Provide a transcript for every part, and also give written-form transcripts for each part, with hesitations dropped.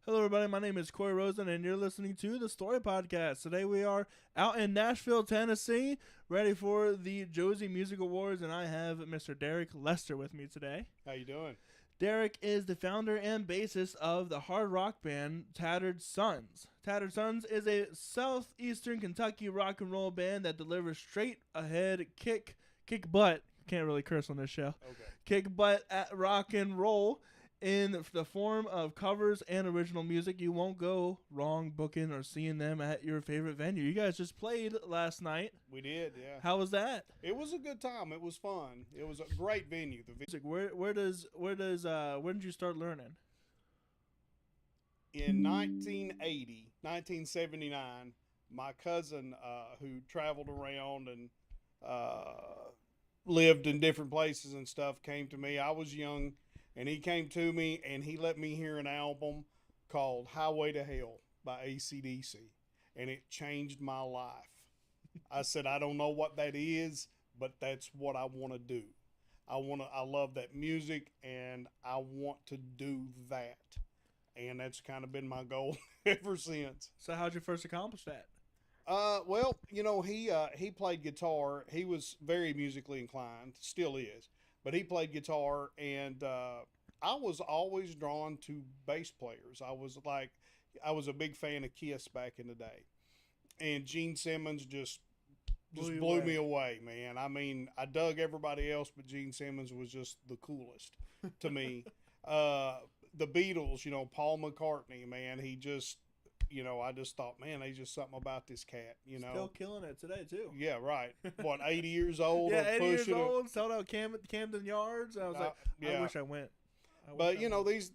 Hello, everybody. My name is Corey Rosen, and you're listening to the Story Podcast. Today we are out in Nashville, Tennessee, ready for the Josie Music Awards, and I have Mr. Derek Lester with me today. How you doing? Derek is the founder and bassist of the hard rock band Tattered Sons. Tattered Sons is a Southeastern Kentucky rock and roll band that delivers straight ahead kick butt. Can't really curse on this show. Okay. Kick butt at rock and roll in the form of covers and original music. You won't go wrong booking or seeing them at your favorite venue. You guys just played last night. We did, yeah. How was that? It was a good time. It was fun. It was a great venue. Music. When did you start learning? In 1979, my cousin, who traveled around and lived in different places and stuff, came to me. I was young. And he came to me and he let me hear an album called Highway to Hell by AC/DC. And it changed my life. I said, I don't know what that is, but that's what I want to do. I love that music and I want to do that. And that's kind of been my goal ever since. So how'd you first accomplish that? Well, you know, he played guitar. He was very musically inclined, still is. But he played guitar, and I was always drawn to bass players. I was a big fan of Kiss back in the day. And Gene Simmons just blew me away, man. I mean, I dug everybody else, but Gene Simmons was just the coolest to me. The Beatles, you know, Paul McCartney, man, he just... You know, I just thought, man, there's just something about this cat, you know. Still killing it today, too. Yeah, right. What, 80 years old? Yeah, 80 years old, sold out Camden Yards. I was like, yeah. I wish I went. But, you know, these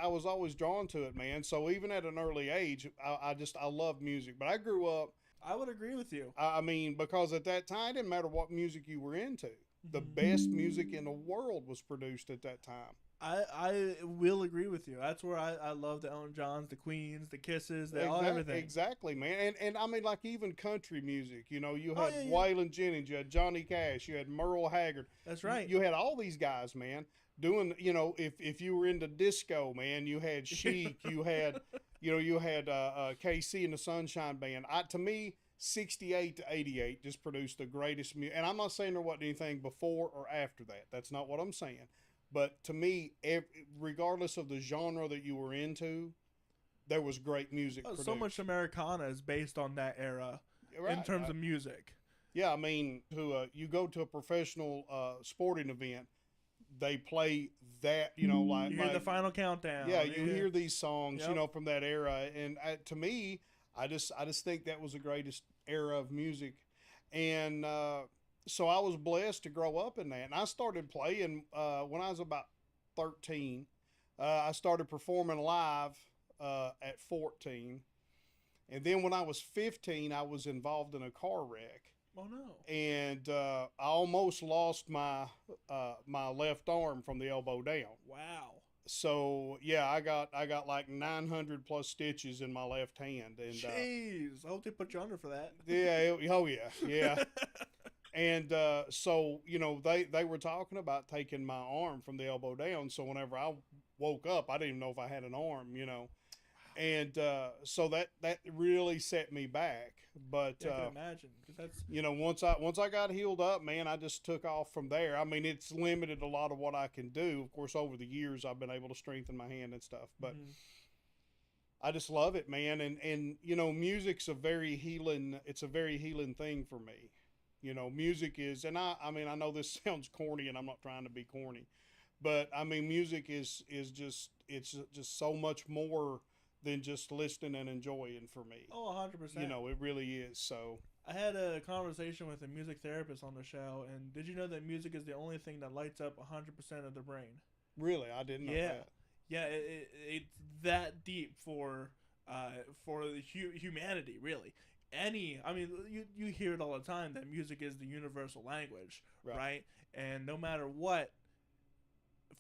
I was always drawn to it, man. So even at an early age, I love music. But I grew up. I would agree with you. I mean, because at that time, it didn't matter what music you were into. The best music in the world was produced at that time. I will agree with you. That's where I love the Elton Johns, the Queens, the Kisses, everything. Exactly, man. And I mean, like even country music, you know, you had Waylon Jennings, you had Johnny Cash, you had Merle Haggard. That's right. You had all these guys, man, doing, you know, if you were into disco, man, you had Chic, you had KC and the Sunshine Band. To me, 68 to 88 just produced the greatest music. And I'm not saying there wasn't anything before or after that. That's not what I'm saying. But to me, regardless of the genre that you were into, there was great music produced. So much Americana is based on that era in terms of music. Yeah, I mean, you go to a professional sporting event, they play that, you know, like... You hear the Final Countdown. Yeah, you hear these songs, you know, from that era. And to me, I just think that was the greatest era of music. And... So I was blessed to grow up in that. And I started playing when I was about 13. I started performing live at 14. And then when I was 15, I was involved in a car wreck. Oh, no. And I almost lost my left arm from the elbow down. Wow. So, yeah, I got like 900 plus stitches in my left hand. And jeez, I hope they put you under for that. Yeah, yeah. And so, you know, they were talking about taking my arm from the elbow down. So whenever I woke up, I didn't even know if I had an arm, you know. And so that really set me back. But yeah, I can imagine, 'cause that's... you know, once I got healed up, man, I just took off from there. I mean, it's limited a lot of what I can do. Of course, over the years, I've been able to strengthen my hand and stuff. But I just love it, man. And you know, music's a very healing thing for me. You know, music is, and I mean, I know this sounds corny, and I'm not trying to be corny, but I mean, music is just so much more than just listening and enjoying for me. Oh, 100%. You know, it really is. So I had a conversation with a music therapist on the show, and did you know that music is the only thing that lights up 100% of the brain? Really, I didn't know that. Yeah, it's that deep for the humanity, really. I mean, you hear it all the time that music is the universal language, right? And no matter what,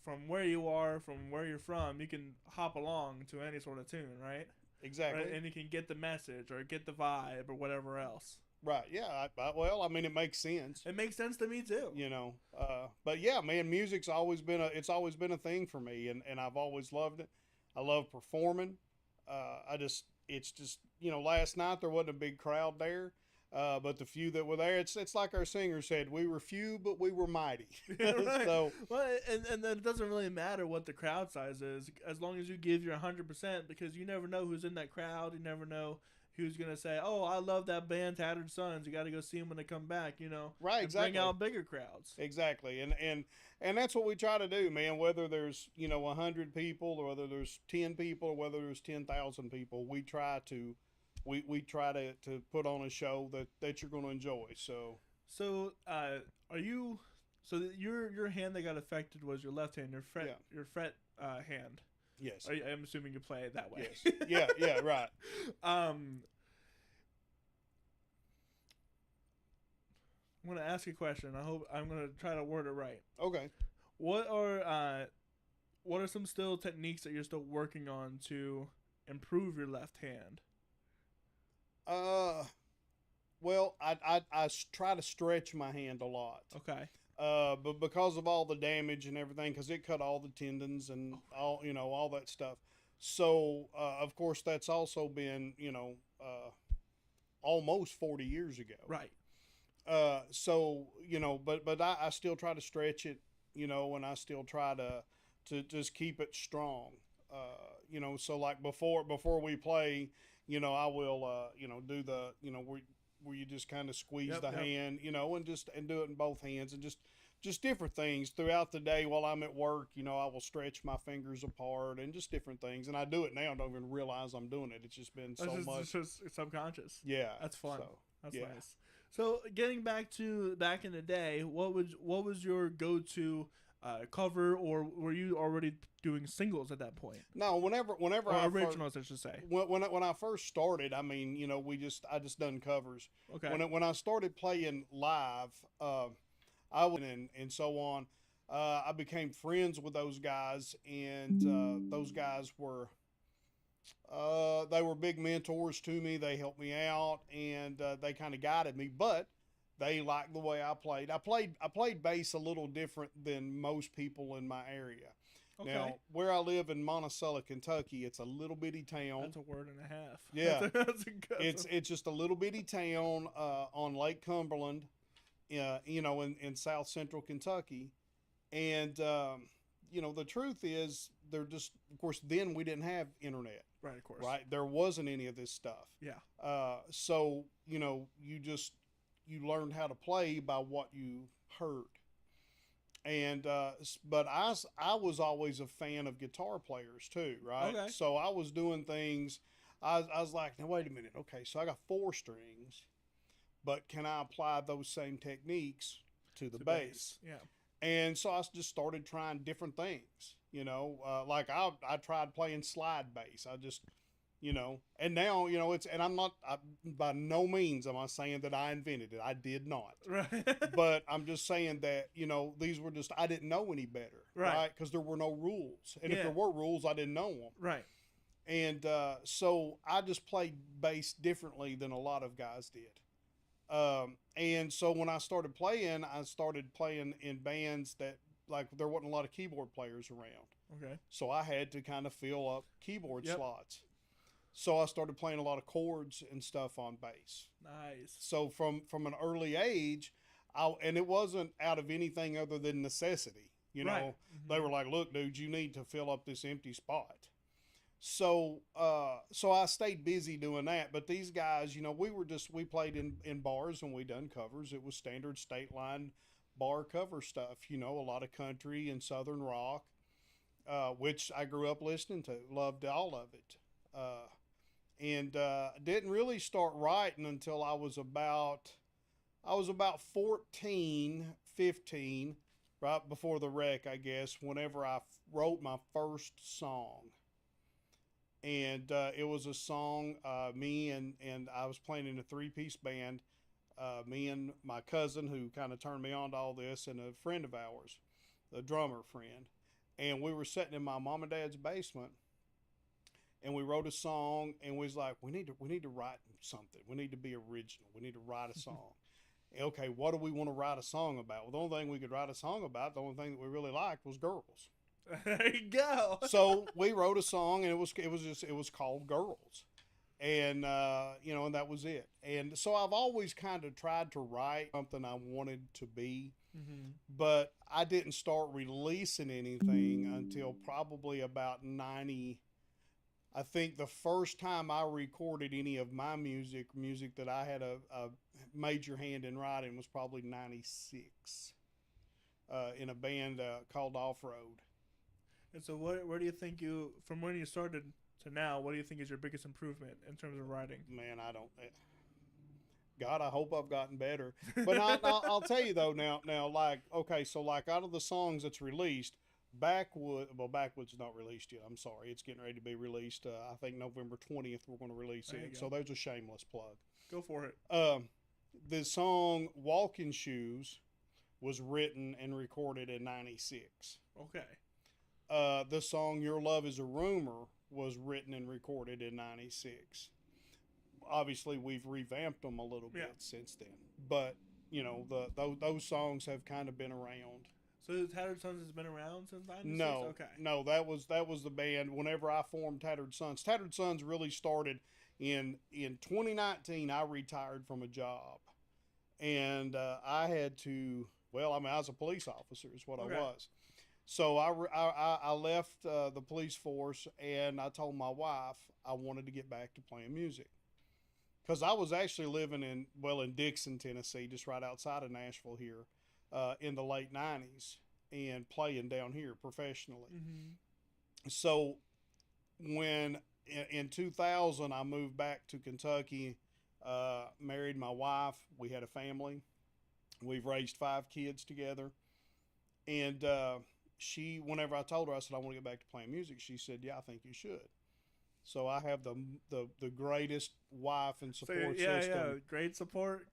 from where you are, from where you're from, you can hop along to any sort of tune, right? Exactly. Right? And you can get the message or get the vibe or whatever else. Right. Yeah. Well, I mean, it makes sense. It makes sense to me too. You know. But yeah, man, music's always been a thing for me, and I've always loved it. I love performing. it's just, last night there wasn't a big crowd there. But the few that were there, it's like our singer said, we were few, but we were mighty. Right. So, well, and then it doesn't really matter what the crowd size is, as long as you give your 100%, because you never know who's in that crowd. You never know who's gonna say, "Oh, I love that band, Tattered Sons. You got to go see them when they come back." right, and exactly. bring out bigger crowds. Exactly, and that's what we try to do, man. Whether there's 100 people, or whether there's 10 people, or whether there's 10,000 people, we try to put on a show that you're going to enjoy. So, are you? So your hand that got affected was your left hand, your fret hand. Yes. I'm assuming you play it that way. Yes. Yeah. Right. I'm going to ask a question. I hope I'm going to try to word it right. Okay. What are some still techniques that you're still working on to improve your left hand? Well, I try to stretch my hand a lot. Okay. But because of all the damage and everything, because it cut all the tendons and all that stuff. So, of course, that's also been, almost 40 years ago. Right. So, but I still try to stretch it, and I still try to just keep it strong. So like before we play, I will, do the, where you just kind of squeeze the hand, and do it in both hands, and just different things throughout the day while I'm at work. I will stretch my fingers apart and just different things. And I do it now. I don't even realize I'm doing it. It's just been much. It's just subconscious. Yeah. That's fun. So, That's nice. So getting back in the day, what was your go-to cover, or were you already doing singles at that point? No, whenever originals, I should say. When I first started, I mean, I just done covers. Okay. When I started playing live, I was and so on. I became friends with those guys, and those guys were they were big mentors to me. They helped me out, and they kind of guided me, but they liked the way I played. I played bass a little different than most people in my area. Okay. Now, where I live in Monticello, Kentucky, it's a little bitty town. That's a word and a half. Yeah. It's just a little bitty town on Lake Cumberland, in south central Kentucky. And, the truth is, they're just, of course, then we didn't have internet. Right, of course. Right? There wasn't any of this stuff. Yeah. So, you learned how to play by what you heard. And but I was always a fan of guitar players too, right? Okay. So I was doing things. I was like, now wait a minute. Okay, so I got 4 strings, but can I apply those same techniques to the bass? Yeah. And so I just started trying different things. Like I tried playing slide bass. I just and now, by no means am I saying that I invented it. I did not. Right. But I'm just saying that, these were just, I didn't know any better. Right. Because there were no rules. And if there were rules, I didn't know them. Right. And so I just played bass differently than a lot of guys did. And so when I started playing in bands that, like, there wasn't a lot of keyboard players around. Okay. So I had to kind of fill up keyboard slots. So I started playing a lot of chords and stuff on bass. Nice. So from an early age, and it wasn't out of anything other than necessity. Right. Mm-hmm. They were like, "Look, dude, you need to fill up this empty spot." So I stayed busy doing that. But these guys, we played in bars and we done covers. It was standard state line bar cover stuff. A lot of country and southern rock, which I grew up listening to. Loved all of it. And didn't really start writing until I was about 14, 15, right before the wreck, I guess, whenever I wrote my first song. And it was a song, me and I was playing in a 3-piece band, me and my cousin, who kind of turned me on to all this, and a friend of ours, a drummer friend. And we were sitting in my mom and dad's basement, and we wrote a song, and we was like, we need to write something. We need to be original. We need to write a song. Okay, what do we want to write a song about? Well, the only thing we could write a song about, the only thing that we really liked was girls. There you go. So we wrote a song, and it was called Girls, and and that was it. And so I've always kind of tried to write something I wanted to be, but I didn't start releasing anything until probably about 90. I think the first time I recorded any of my music that I had a major hand in writing was probably 96 in a band called Off Road. And so, where do you think from when you started to now, what do you think is your biggest improvement in terms of writing? Man, I don't. God, I hope I've gotten better. But I'll tell you though. Now, like, okay, so like out of the songs that's released, Backwood's not released yet. I'm sorry, it's getting ready to be released. I think November 20th we're going to release it. So there's a shameless plug. Go for it. The song "Walking Shoes" was written and recorded in '96. Okay. The song "Your Love Is a Rumor" was written and recorded in '96. Obviously, we've revamped them a little bit since then, but those songs have kind of been around. So Tattered Sons has been around since '96? No, okay. No, that was the band. Whenever I formed Tattered Sons, Tattered Sons really started in 2019. I retired from a job, and I had to. Well, I mean, I was a police officer, is what I was. So I left the police force, and I told my wife I wanted to get back to playing music, because I was actually living in Dixon, Tennessee, just right outside of Nashville here. In the late 90s and playing down here professionally. So when in 2000 I moved back to Kentucky, married my wife, we had a family, we've raised 5 kids together, and whenever I told her, I said I want to get back to playing music, she said, yeah, I think you should. So I have the greatest wife and support system. Yeah, great support,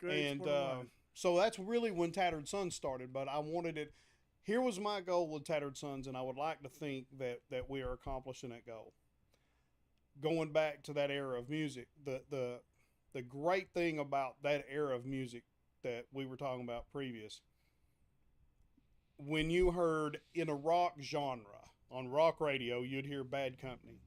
So that's really when Tattered Sons started, but I wanted it. Here was my goal with Tattered Sons, and I would like to think that we are accomplishing that goal. Going back to that era of music, the great thing about that era of music that we were talking about previous, when you heard in a rock genre, on rock radio, you'd hear Bad Company,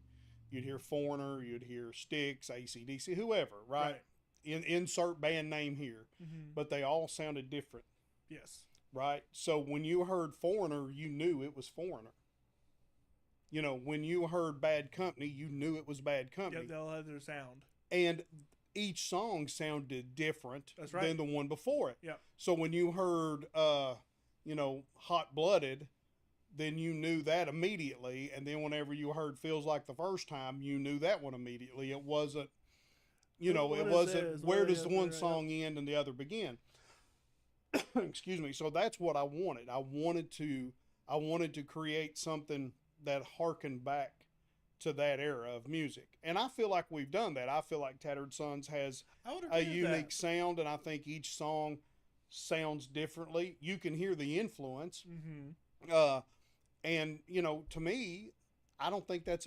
you'd hear Foreigner, you'd hear Styx, AC/DC, whoever, right? Insert band name here, but they all sounded different. Yes. Right? So when you heard Foreigner, you knew it was Foreigner. When you heard Bad Company, you knew it was Bad Company. Yep, they all had their sound. And each song sounded different than the one before it. Yep. So when you heard, Hot Blooded, then you knew that immediately. And then whenever you heard Feels Like the First Time, you knew that one immediately. It wasn't, it wasn't where does one song end and the other begin. Excuse me. So that's what I wanted. I wanted to create something that harkened back to that era of music. And I feel like we've done that. I feel like Tattered Sons has a unique sound, and I think each song sounds differently. You can hear the influence. And, to me, I don't think that's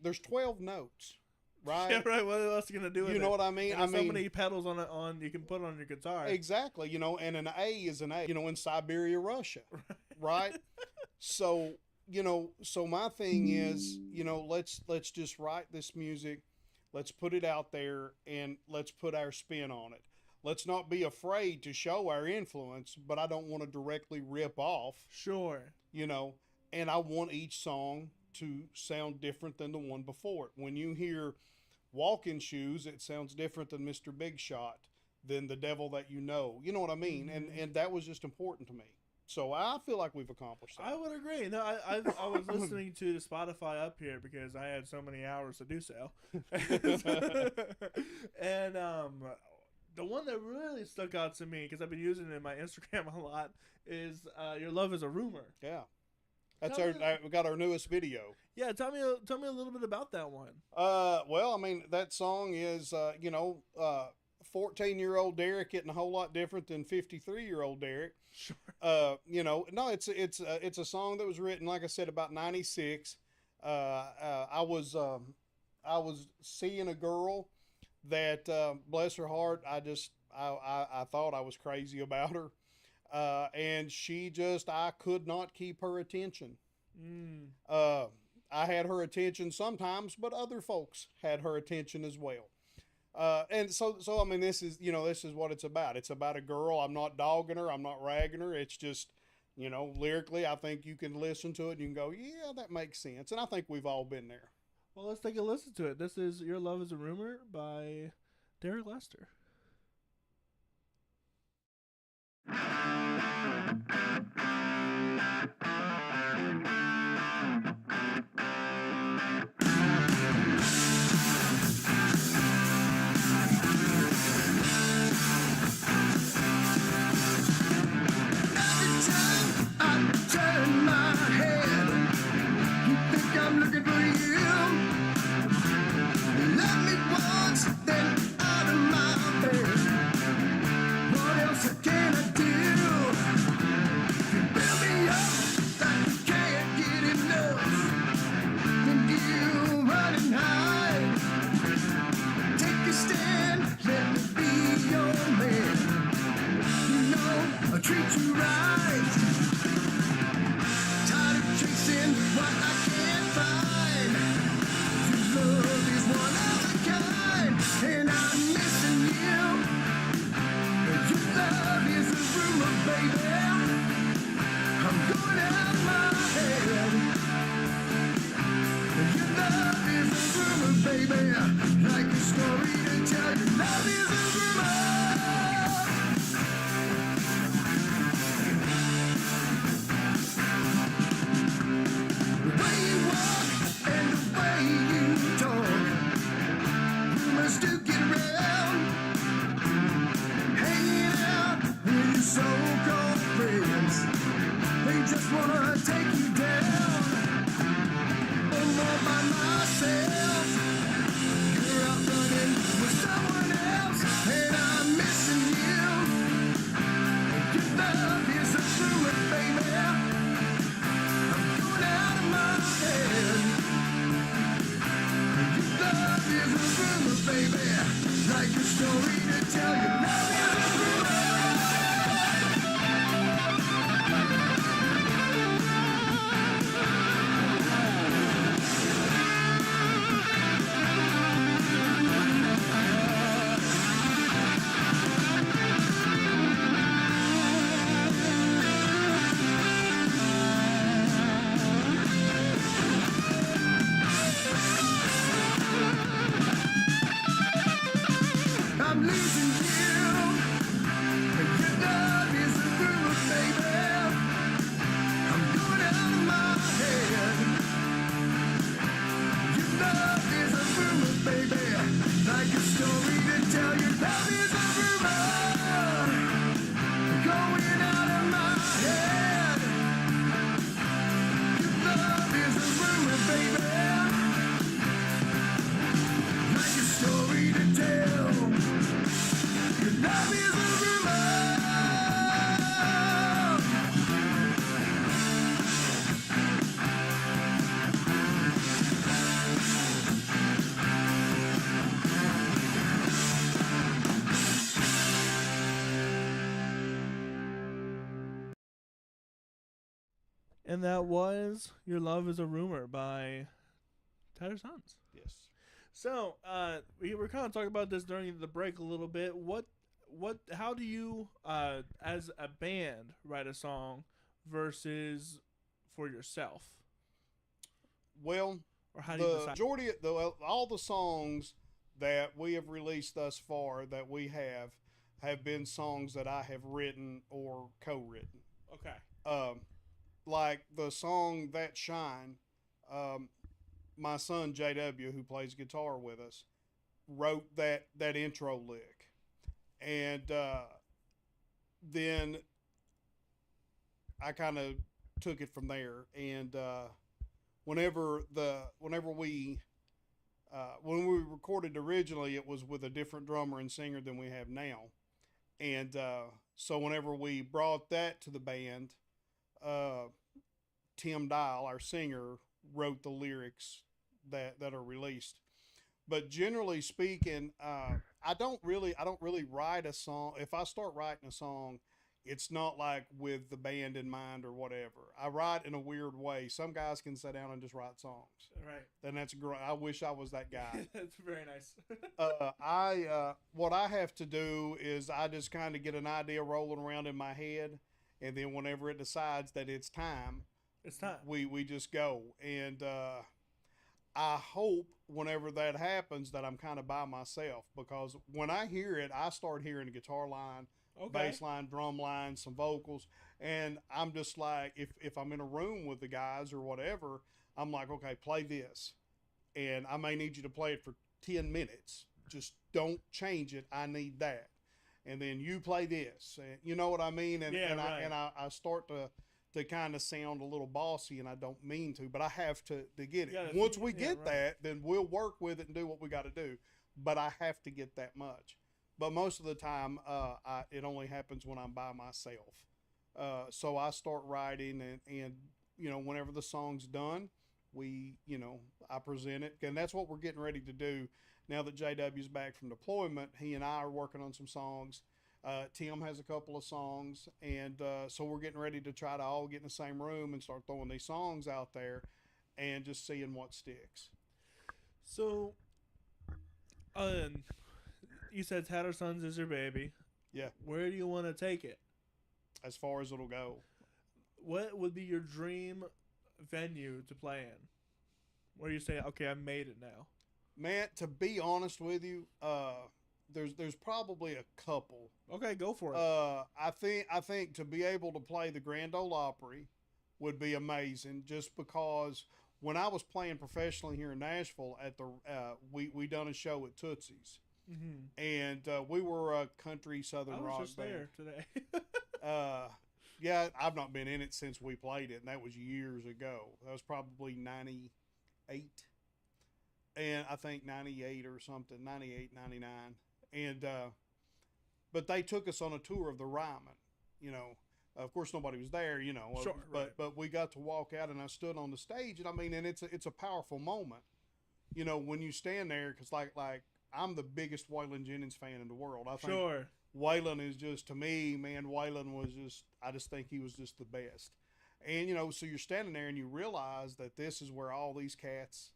there's 12 notes. Right. Yeah, right. What else are you gonna do with it? You know what I mean? And so many pedals on you can put on your guitar. Exactly. And an A is an A. In Siberia, Russia, right? So so my thing is, let's just write this music, let's put it out there, and let's put our spin on it. Let's not be afraid to show our influence, but I don't want to directly rip off. Sure. And I want each song to sound different than the one before it. When you hear Walking Shoes, it sounds different than Mr. Big Shot, than The Devil That You Know. You know what I mean? And that was just important to me. So I feel like we've accomplished that. I would agree. No, I was listening to the Spotify up here because I had so many hours to do so. And the one that really stuck out to me, because I've been using it in my Instagram a lot, is Your Love Is a Rumor. Yeah. That's we got our newest video. Yeah, tell me a little bit about that one. Well, I mean, that song is 14-year-old Derek getting a whole lot different than 53-year-old Derek. Sure. No, it's a song that was written, like I said, about 96. I was seeing a girl that, bless her heart, I thought I was crazy about her. And I could not keep her attention. Mm. I had her attention sometimes, but other folks had her attention as well. And so I mean, this is what it's about. It's about a girl. I'm not dogging her. I'm not ragging her. It's just, lyrically, I think you can listen to it and you can go, yeah, that makes sense. And I think we've all been there. Well, let's take a listen to it. This is Your Love is a Rumor by Derek Lester. Turn my head. You think I'm looking for you? Let me once, then out of my bed. What else can I do? You build me up like you can't get enough. Then you run and hide. Take a stand, let me be your man. I'll treat you right. Chasing what I can't find. Your love is one of a kind, and I'm missing you. Your love is a rumor, baby. I'm going out my head. Your love is a rumor, baby. Like a story to tell. Your love is a rumor. So-called friends, they just wanna take you down. I'm all by myself. You're out running with someone else, and I'm missing you. Your love is a rumor, baby. I'm going out of my head. Your love is a rumor, baby. Like a story to tell. Your love is a rumor. I'm losing you. Your love is a rumor, baby. I'm going out of my head. Your love is a rumor, baby. Like a story to tell. Your love is a rumor. Going out of my head. Your love is a rumor, baby. Like a story to tell. Your love is a rumor. And that was Your Love is a Rumor by Tattered Sons. Yes. So, we were kind of talking about this during the break a little bit. How do you, as a band, write a song versus for yourself? Well, or how do you the decide? majority of all the songs that we have released thus far that we have been songs that I have written or co-written. Okay. Like the song That Shine, my son JW, who plays guitar with us, wrote that intro lick, and then I kind of took it from there. And whenever we when we recorded originally, it was with a different drummer and singer than we have now, and so whenever we brought that to the band, Tim Dial, our singer, wrote the lyrics that are released. But generally speaking, I don't really write a song. If I start writing a song, It's not like with the band in mind or whatever. I write in a weird way. Some guys can sit down and just write songs. Right. Then that's great. I wish I was that guy. That's very nice. What I have to do is I just kind of get an idea rolling around in my head, and then whenever it decides that it's time, we just go. And I hope whenever that happens that I'm kind of by myself, because when I hear it, I start hearing the guitar line, bass line, drum line, some vocals, and I'm just like, if I'm in a room with the guys or whatever, I'm like, okay, play this, and I may need you to play it for 10 minutes. Just don't change it. I need that. And then you play this. And you know what I mean? And, I start to kind of sound a little bossy, and I don't mean to, but I have to get it. Once we get that, then we'll work with it and do what we got to do. But I have to get that much. But most of the time, it only happens when I'm by myself. So I start writing, and whenever the song's done, I present it. And that's what we're getting ready to do now that JW's back from deployment. He and I are working on some songs. Tim has a couple of songs, and so we're getting ready to try to all get in the same room and start throwing these songs out there and just seeing what sticks. So, you said Tattered Sons is your baby. Yeah. Where do you want to take it? As far as it'll go. What would be your dream venue to play in? Where you say, okay, I made it now. Man, to be honest with you, there's probably a couple. Okay, go for it. I think to be able to play the Grand Ole Opry would be amazing, just because when I was playing professionally here in Nashville at the we done a show at Tootsie's. Mm-hmm. And we were a country southern rock just band. there today. Yeah, I've not been in it since we played it, and that was years ago. That was probably 98, and I think 98 or something, 98, 99. And but they took us on a tour of the Ryman. Of course nobody was there, Sure, but we got to walk out, and I stood on the stage, and I mean, and it's a powerful moment, when you stand there, because like I'm the biggest Waylon Jennings fan in the world. I think Waylon is just, to me, man, Waylon was just, I just think he was just the best. And, so you're standing there and you realize that this is where all these cats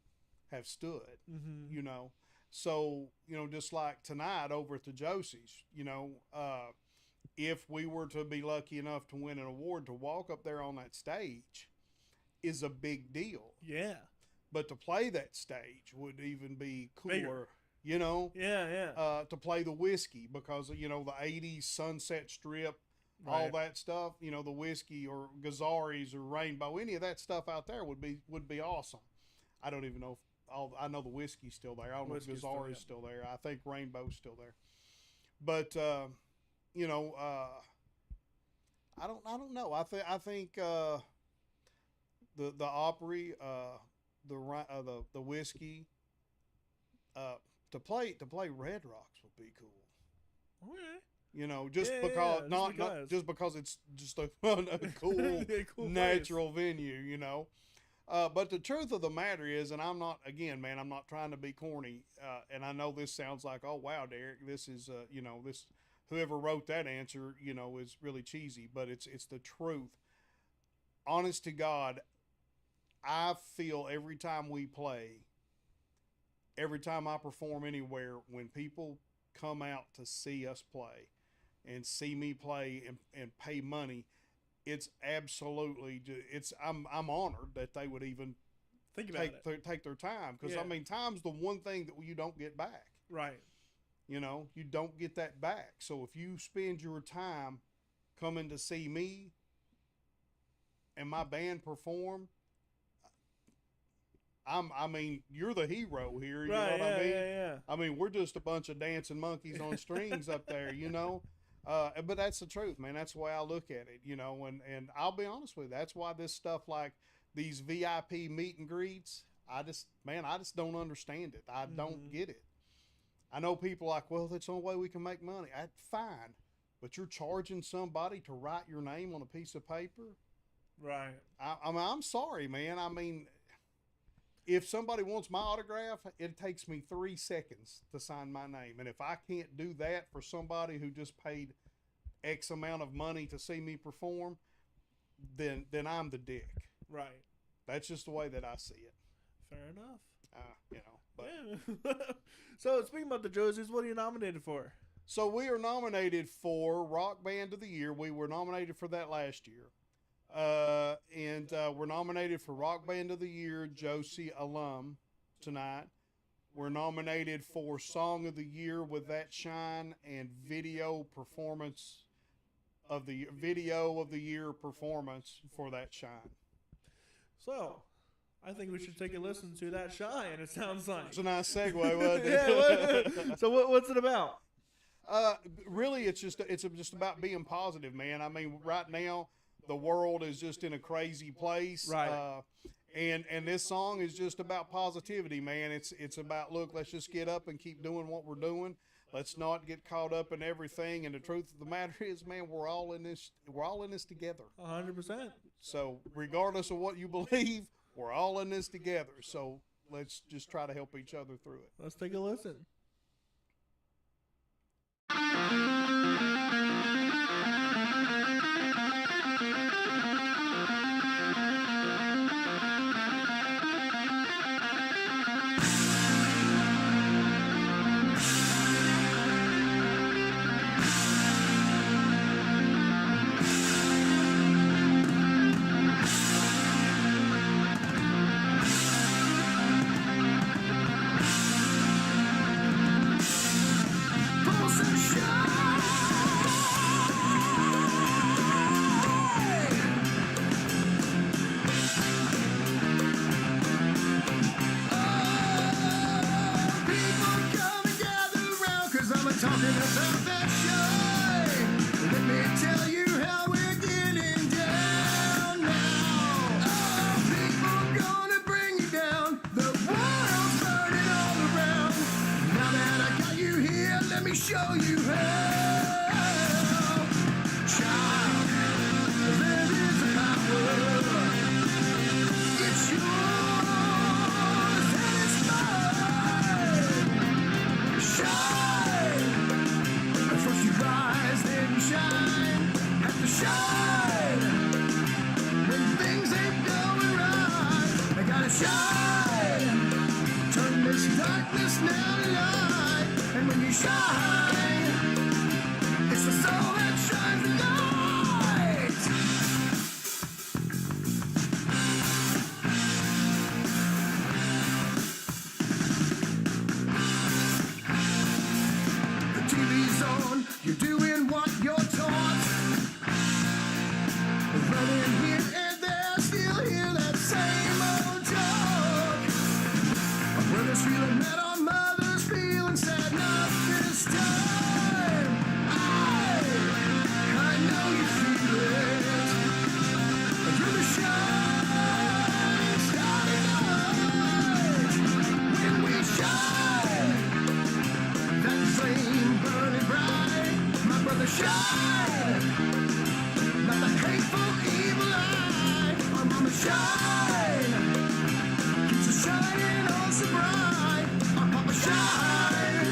have stood, So, just like tonight over at the Josie's, if we were to be lucky enough to win an award, to walk up there on that stage is a big deal. Yeah. But to play that stage would even be cooler. Bigger. To play the Whiskey, because the 80s Sunset Strip, all that stuff, the Whiskey or Gazzari's or Rainbow, any of that stuff out there would be awesome. I don't even know if I know the Whiskey's still there. I don't know if Gazzari's still there. I think Rainbow's still there. But I don't know. I think the Opry, the Whiskey, to play Red Rocks would be cool. Okay. Just because it's just a cool, cool natural venue, But the truth of the matter is, and I'm not trying to be corny, and I know this sounds like, oh wow, Derek, this is this, whoever wrote that answer, is really cheesy, but it's the truth. Honest to God, I feel every time we play, every time I perform anywhere, when people come out to see us play and see me play and pay money, it's absolutely, I'm honored that they would even think about take their time. Because, time's the one thing that you don't get back. Right. You don't get that back. So if you spend your time coming to see me and my band perform, you're the hero here. You know what I mean? Yeah. I mean, we're just a bunch of dancing monkeys on strings up there, But that's the truth, man. That's the way I look at it, and I'll be honest with you. That's why this stuff, like these VIP meet and greets, I just don't understand it. I don't get it. I know people like, well, that's the only way we can make money. Fine. But you're charging somebody to write your name on a piece of paper? Right. I'm sorry, man. If somebody wants my autograph, it takes me 3 seconds to sign my name. And if I can't do that for somebody who just paid X amount of money to see me perform, then I'm the dick. Right. That's just the way that I see it. Fair enough. But Yeah. So speaking about the Josies, what are you nominated for? So we are nominated for Rock Band of the Year. We were nominated for that last year. And we're nominated for Rock Band of the Year, Josie Alum, tonight. We're nominated for Song of the Year with That Shine and Video of the Year performance for That Shine. So, I think we should take a listen to That Shine, it sounds like. It's a nice segue, wasn't it? Yeah, so what's it about? Really, it's just about being positive, man. I mean, right now, the world is just in a crazy place. Right. And this song is just about positivity, man. It's about, look, let's just get up and keep doing what we're doing. Let's not get caught up in everything. And the truth of the matter is, man, we're all in this together. 100%. So regardless of what you believe, we're all in this together. So let's just try to help each other through it. Let's take a listen. Show you how, child. There is a power. It's yours and it's mine. Shine. At first you rise, then you shine. Have to shine when things ain't going right. I gotta shine. Turn this darkness now to light. And when you shine, it's the soul that shines the light. The TV's on, you're doing what you're taught. Running here and there, still hear that same old talk. Our brothers feeling that our mothers feeling sad, not this time. I know you feel it. You're the shining starry night. When we shine, that flame burning bright. My brother shine, not the hateful evil eye. Our mama shine, keeps us shining on so bright. Our papa shine,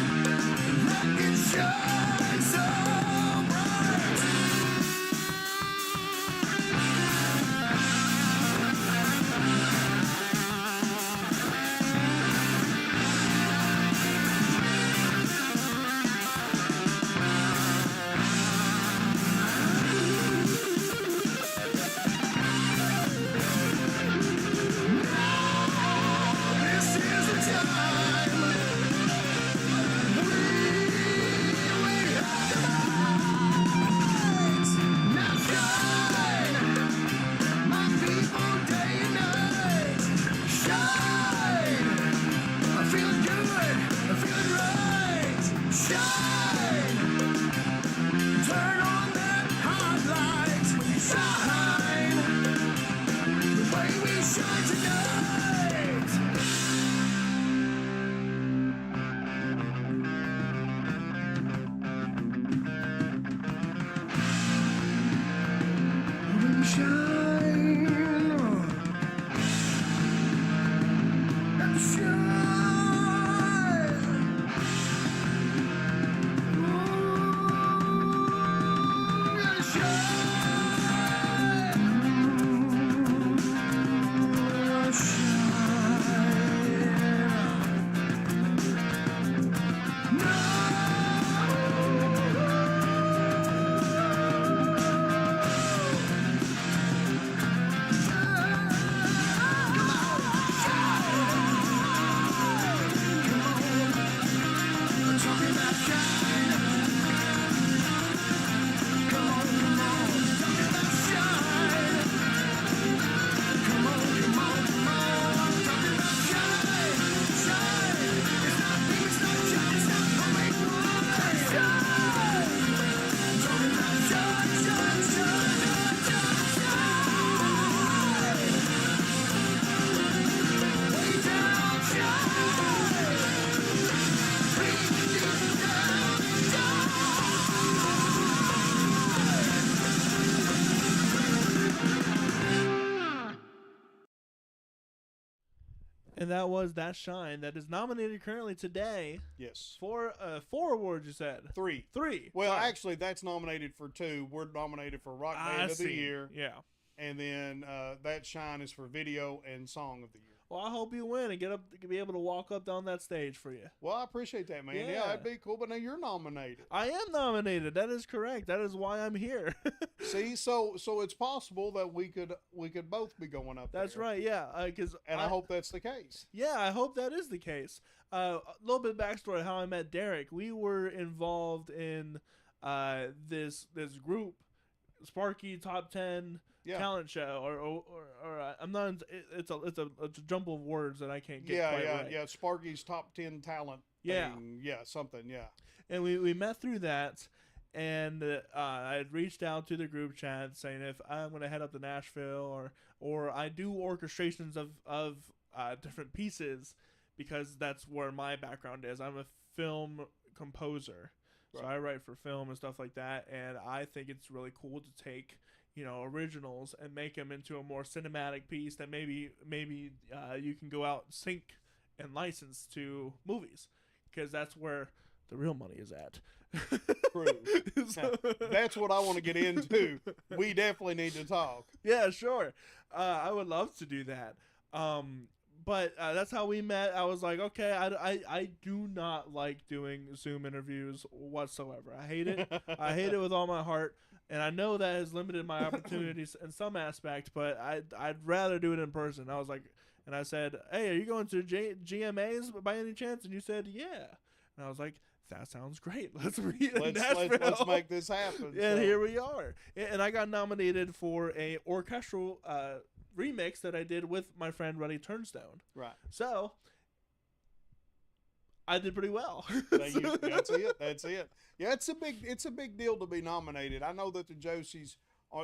let it shine so bright. This is the time. We have the light. Now shine, my people, day and night. Shine, I'm feeling good, I'm feeling right. Shine, turn on that hot light. When you shine, the way we shine tonight. When you shine, have to shine. And that was That Shine, that is nominated currently today Yes. for 4 awards, you said? 3. 3. Well, Sorry. actually, that's nominated for 2. We're nominated for Rock Band of the Year. Yeah. And then That Shine is for Video and Song of the Year. Well, I hope you win and be able to walk up down that stage for you. Well, I appreciate that, man. Yeah, that'd be cool. But now you're nominated. I am nominated. That is correct. That is why I'm here. See, so it's possible that we could both be going up That's there. right. Yeah. I hope that's the case. Yeah, I hope that is the case. A little bit of backstory of how I met Derek. We were involved in this group, Sparky Top 10 talent show, or I'm not. It's a jumble of words that I can't get quite right. Yeah. Sparky's Top 10 Talent. Yeah, thing. Yeah, something. Yeah. And we met through that, and I had reached out to the group chat saying if I'm going to head up to Nashville or I do orchestrations of different pieces, because that's where my background is. I'm a film composer. So I write for film and stuff like that, and I think it's really cool to take, originals and make them into a more cinematic piece that maybe you can go out and sync and license to movies, because that's where the real money is at. True. That's what I want to get into. We definitely need to talk. Yeah, sure. I would love to do that. But that's how we met. I was like, okay, I do not like doing Zoom interviews whatsoever. I hate it. I hate it with all my heart. And I know that has limited my opportunities in some aspect, but I'd rather do it in person. I was like, and I said, hey, are you going to GMAs by any chance? And you said, yeah. And I was like, that sounds great. Let's make this happen. And here we are. And I got nominated for a orchestral remix that I did with my friend Ruddy Turnstone. Right. So I did pretty well. That's it. Yeah, it's a big deal to be nominated. I know that the Josies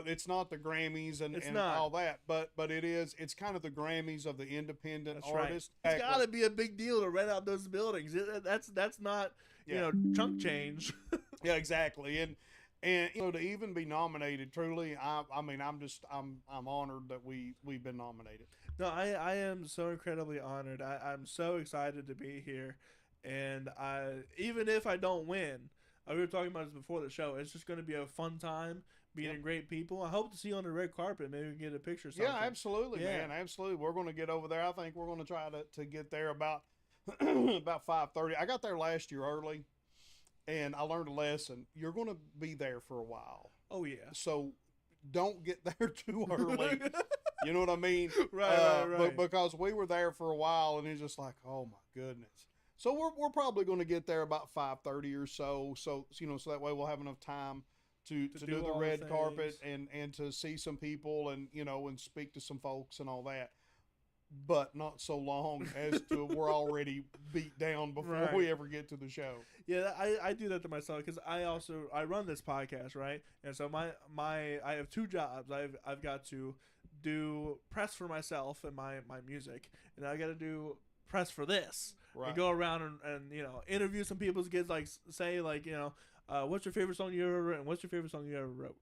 it's not the Grammys and all that, but it's kind of the Grammys of the independent artist. Right. It's got to be a big deal to rent out those buildings. That's not chunk change. Yeah, exactly. And to even be nominated, truly, I'm honored that we've been nominated. No, I am so incredibly honored. I'm so excited to be here, and even if I don't win, we were talking about this before the show. It's just going to be a fun time meeting great people. I hope to see you on the red carpet. Maybe we can get a picture. Yeah, absolutely, man, absolutely. We're going to get over there. I think we're going to try to get there about 5:30. I got there last year early. And I learned a lesson. You're going to be there for a while. Oh, yeah. So don't get there too early. You know what I mean? Right. Because we were there for a while, and it's just like, oh, my goodness. So we're probably going to get there about 5:30 or so. So that way we'll have enough time to do the red carpet and to see some people and speak to some folks and all that. But not so long as to we're already beat down before we ever get to the show. Yeah, I do that to myself because I run this podcast, right? And so I have 2 jobs. I've got to do press for myself and my music, and I got to do press for this. Right. And go around and interview some people. Kids say what's your favorite song you ever wrote? And what's your favorite song you ever wrote?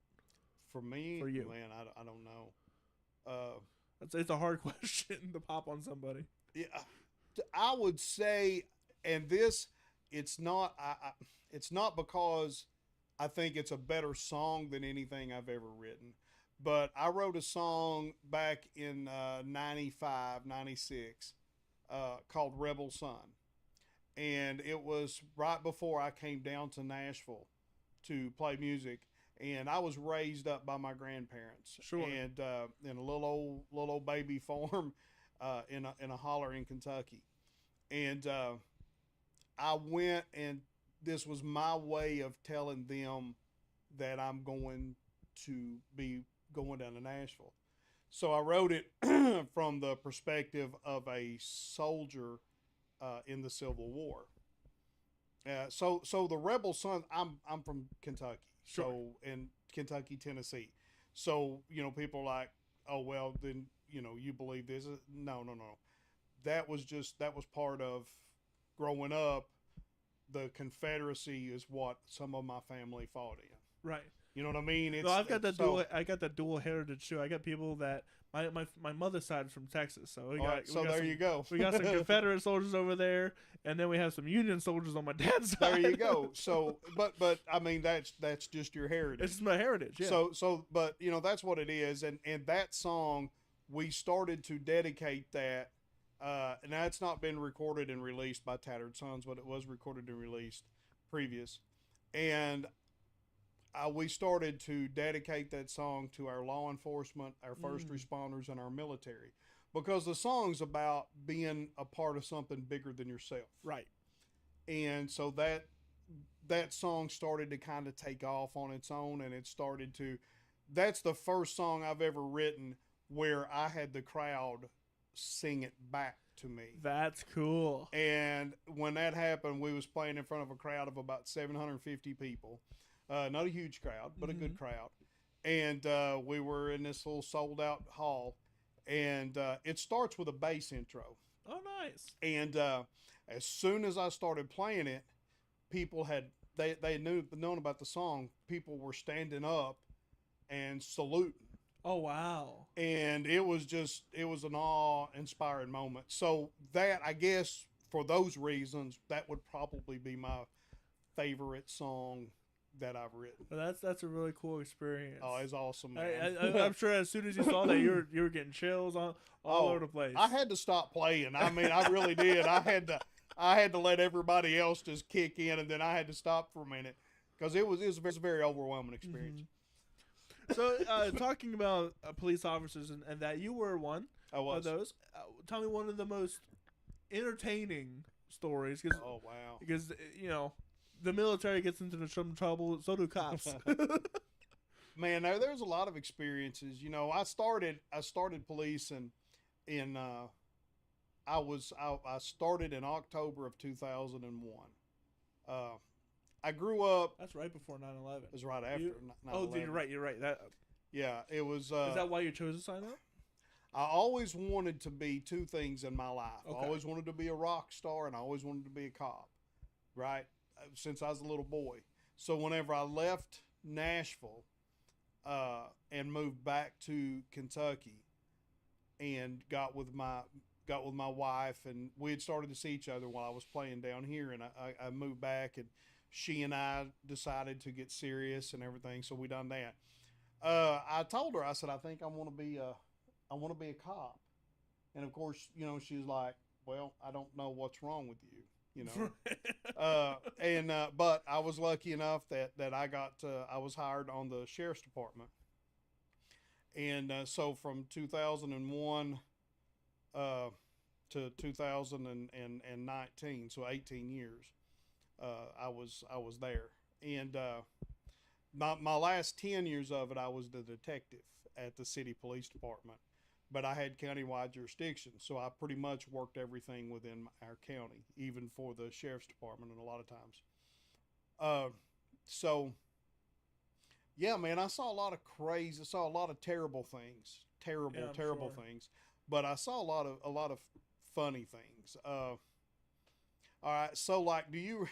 For me, for you, man, I don't know. It's a hard question to pop on somebody. Yeah, I would say, and this, it's not because I think it's a better song than anything I've ever written, but I wrote a song back in 95, 96 called Rebel Son, and it was right before I came down to Nashville to play music. And I was raised up by my grandparents, and in a little old baby farm, in a holler in Kentucky, and I went, and this was my way of telling them that I'm going to be going down to Nashville. So I wrote it from the perspective of a soldier in the Civil War. So the Rebel Son, I'm from Kentucky. Sure. So in Kentucky, Tennessee. So, people are like, oh, well, then, you believe this. No. That was part of growing up. The Confederacy is what some of my family fought in. Right. You know what I mean? No, I got that dual heritage too. I got people that my mother's side is from Texas, so you go. We got some Confederate soldiers over there, and then we have some Union soldiers on my dad's side. There you go. So, but I mean that's just your heritage. It's just my heritage. Yeah. But that's what it is, and that song we started to dedicate that. And that's not been recorded and released by Tattered Sons, but it was recorded and released previous, and we started to dedicate that song to our law enforcement, our first responders, and our military, because the song's about being a part of something bigger than yourself. Right. And so that song started to kind of take off on its own, and that's the first song I've ever written where I had the crowd sing it back to me. That's cool. And when that happened, we was playing in front of a crowd of about 750 people. Not a huge crowd, but a good crowd. And we were in this little sold out hall, and it starts with a bass intro. Oh, nice. And as soon as I started playing it, people they known about the song. People were standing up and saluting. Oh, wow. And it was an awe-inspiring moment. So that, I guess, for those reasons, that would probably be my favorite song that I've written. Well, that's a really cool experience. Oh, it's awesome, man. I'm sure as soon as you saw that, you were getting chills all over the place. I had to stop playing. I mean, I really did. I had to let everybody else just kick in, and then I had to stop for a minute because it was a very overwhelming experience. So, talking about police officers and that you were one of those, tell me one of the most entertaining stories. Oh, wow. Because, the military gets into some trouble, so do cops. Man, there's a lot of experiences. I started police I started in October of 2001. I grew up. That's right before 9/11. It was right after 9/11. Oh, you're right. Yeah, it was. Is that why you chose to sign up? I always wanted to be two things in my life. Okay. I always wanted to be a rock star, and I always wanted to be a cop, right? Since I was a little boy. So whenever I left Nashville and moved back to Kentucky and got with my wife, and we had started to see each other while I was playing down here, and I moved back, and she and I decided to get serious and everything, so we done that. I told her, I said, I think I want to be a cop. And of course, she's like, well, I don't know what's wrong with you. But I was lucky enough that I was hired on the sheriff's department. And so from 2001 to 2019, so 18 years, I was there. And my last 10 years of it, I was the detective at the city police department. But I had countywide jurisdiction, so I pretty much worked everything within our county, even for the sheriff's department, and a lot of times. So, yeah, man, I saw a lot of terrible things, terrible things. But I saw a lot of funny things. All right, so like, do you?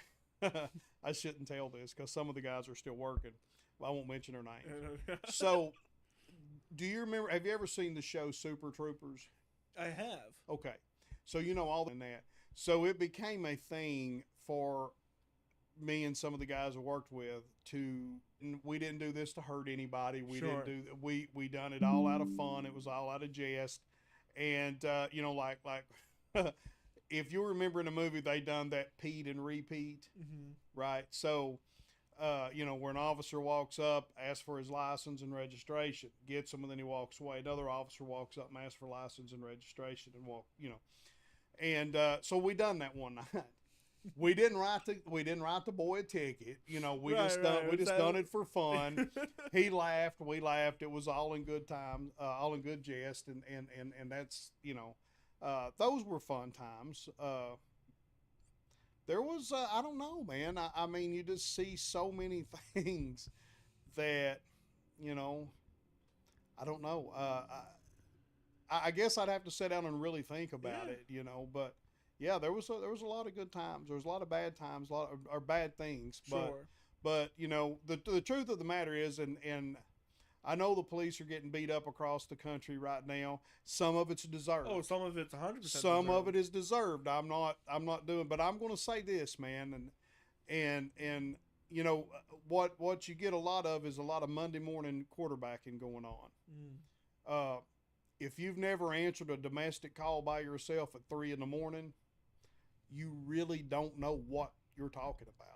I shouldn't tell this because some of the guys are still working. Well, I won't mention their names. So. Do you remember, have you ever seen the show Super Troopers? I have. Okay. So all in that. So it became a thing for me and some of the guys I worked with we didn't do this to hurt anybody. We done it all out of fun. It was all out of jest. And, like if you remember in the movie, they done that Pete and repeat, right? So, where an officer walks up, asks for his license and registration, gets him, and then he walks away. Another officer walks up and asks for license and registration and And so we done that one night. We didn't write the boy a ticket. We just done it for fun. He laughed, we laughed. It was all in good time, all in good jest, and that's those were fun times. There was, I don't know, man. I mean, you just see so many things that, I don't know. I guess I'd have to sit down and really think about it, But yeah, there was a lot of good times. There was a lot of bad times, or bad things. But you know, the truth of the matter is, and I know the police are getting beat up across the country right now. Some of it's deserved. Oh, some of it's 100%. Some of it is deserved. I'm not doing, but I'm going to say this, man, and you know what you get a lot of is a lot of Monday morning quarterbacking going on. If you've never answered a domestic call by yourself at 3 a.m, you really don't know what you're talking about.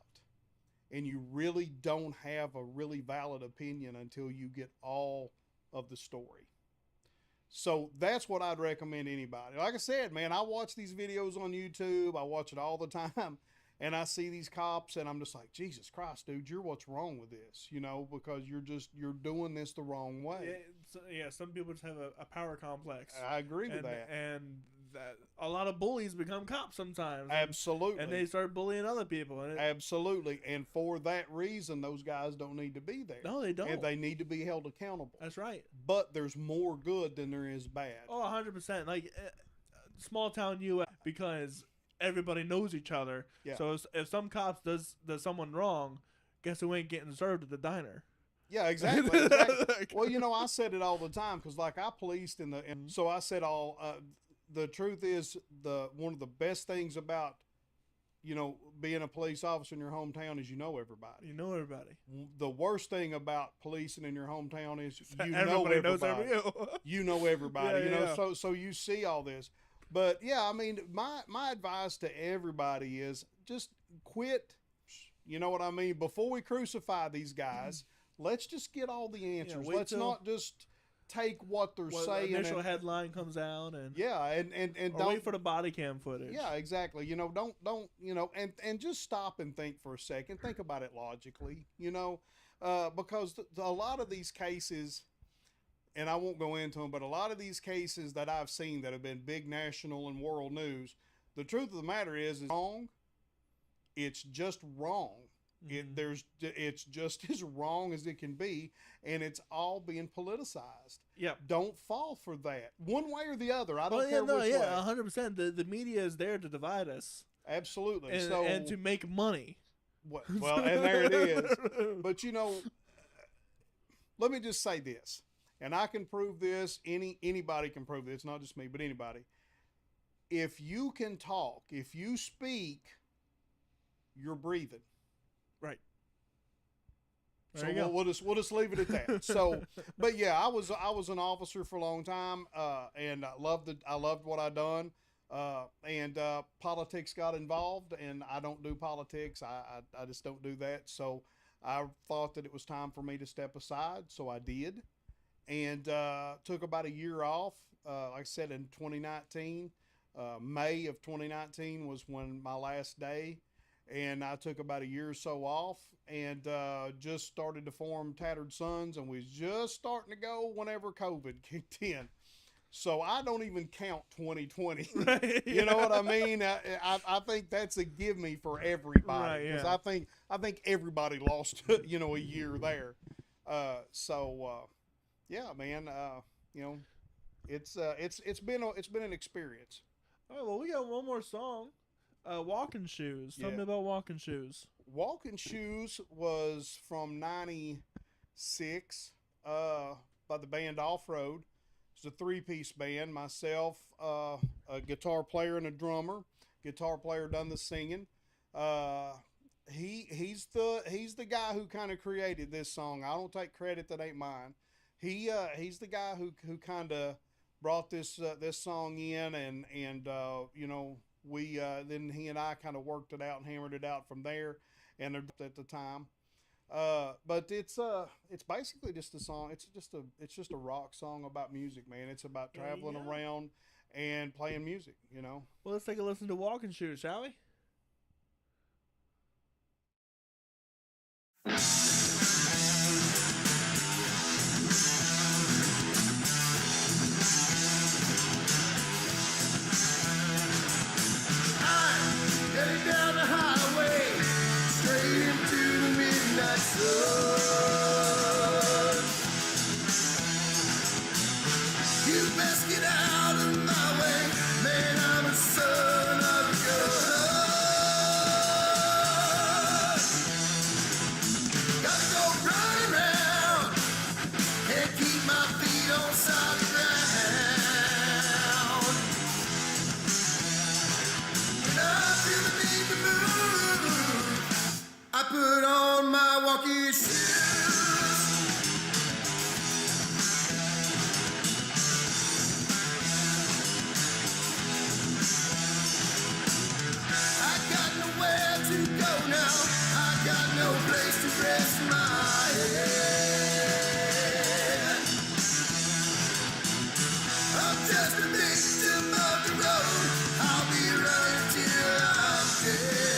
And you really don't have a really valid opinion until you get all of the story. So that's what I'd recommend anybody. Like I said, man, I watch these videos on YouTube. I watch it all the time. And I see these cops and I'm just like, Jesus Christ, dude, you're what's wrong with this, you know, because you're doing this the wrong way. Yeah, some people just have a power complex. I agree with that. And that a lot of bullies become cops sometimes. Absolutely. And they start bullying other people. And absolutely. And for that reason, those guys don't need to be there. No, they don't. And they need to be held accountable. That's right. But there's more good than there is bad. Oh, 100%. Like, small town U.S. because everybody knows each other. Yeah. So if some cops does someone wrong, guess who ain't getting served at the diner? Yeah, exactly. Well, you know, I said it all the time because, like, I policed and so I said the truth is one of the best things about, you know, being a police officer in your hometown is you know everybody. You know everybody. The worst thing about policing in your hometown is you know everybody. Knows you know everybody. Yeah, you know, yeah. so you see all this. But yeah, I mean, my advice to everybody is just quit. You know what I mean? Before we crucify these guys, let's just get all the answers. Let's not just take what they're saying. The initial headline comes out and don't wait for the body cam footage. Yeah, exactly. You know, don't you know, and just stop and think for a second. Think about it logically. You know, because a lot of these cases. And I won't go into them, but a lot of these cases that I've seen that have been big national and world news, the truth of the matter is wrong. It's just wrong. Mm-hmm. It's just as wrong as it can be, and it's all being politicized. Yeah. Don't fall for that. One way or the other. I don't care which way. Yeah, 100%. The media is there to divide us. Absolutely. And to make money. Well, and there it is. But, you know, let me just say this. And I can prove this. Anybody can prove this. It's not just me, but anybody. If you can talk, if you speak, you're breathing. Right. So we'll just leave it at that. So, but yeah, I was an officer for a long time, and I loved what I done. And politics got involved, and I don't do politics. I just don't do that. So I thought that it was time for me to step aside. So I did. And took about a year off. Like I said, in 2019, May of 2019 was when my last day. And I took about a year or so off and just started to form Tattered Sons. And we was just starting to go whenever COVID kicked in. So I don't even count 2020. Right, yeah. You know what I mean? I think that's a give me for everybody. Because right, yeah. I think everybody lost, you know, a year there. Yeah, man. You know, it's been an experience. All right, well, we got one more song. Walking Shoes. Tell me about Walking Shoes. Walking Shoes was from '96 by the band Off Road. It's a 3-piece band. Myself, a guitar player and a drummer. Guitar player done the singing. He's the guy who kind of created this song. I don't take credit, that ain't mine. He's the guy who kind of brought this song in, and you know, we then he and I kind of worked it out and hammered it out from there, and at the time, but it's basically just a song. It's just a rock song about music, man. It's about traveling around and playing music, you know. Well, let's take a listen to Walking Shoes, shall we? Heading down the highway, straight into the midnight sun. You best get out of my way, man, I'm a son of a gun. walking shoes. I got nowhere to go now. I got no place to rest my head. I'm just a victim of the road. I'll be running till I'm dead.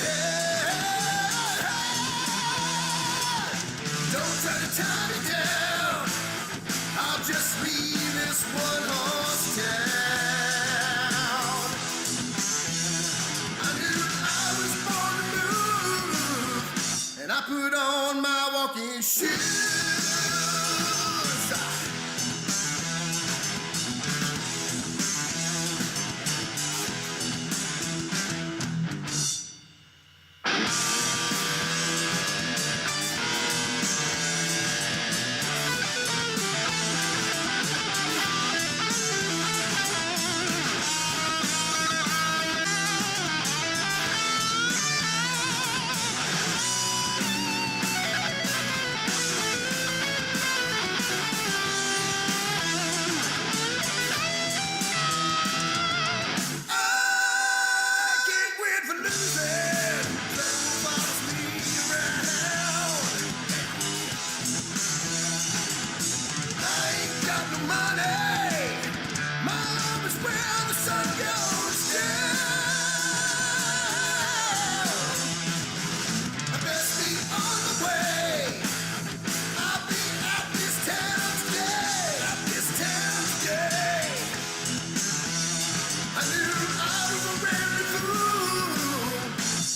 Don't try to tie me down. I'll just leave this one horse town. I knew I was born to move, and I put on my walking shoes.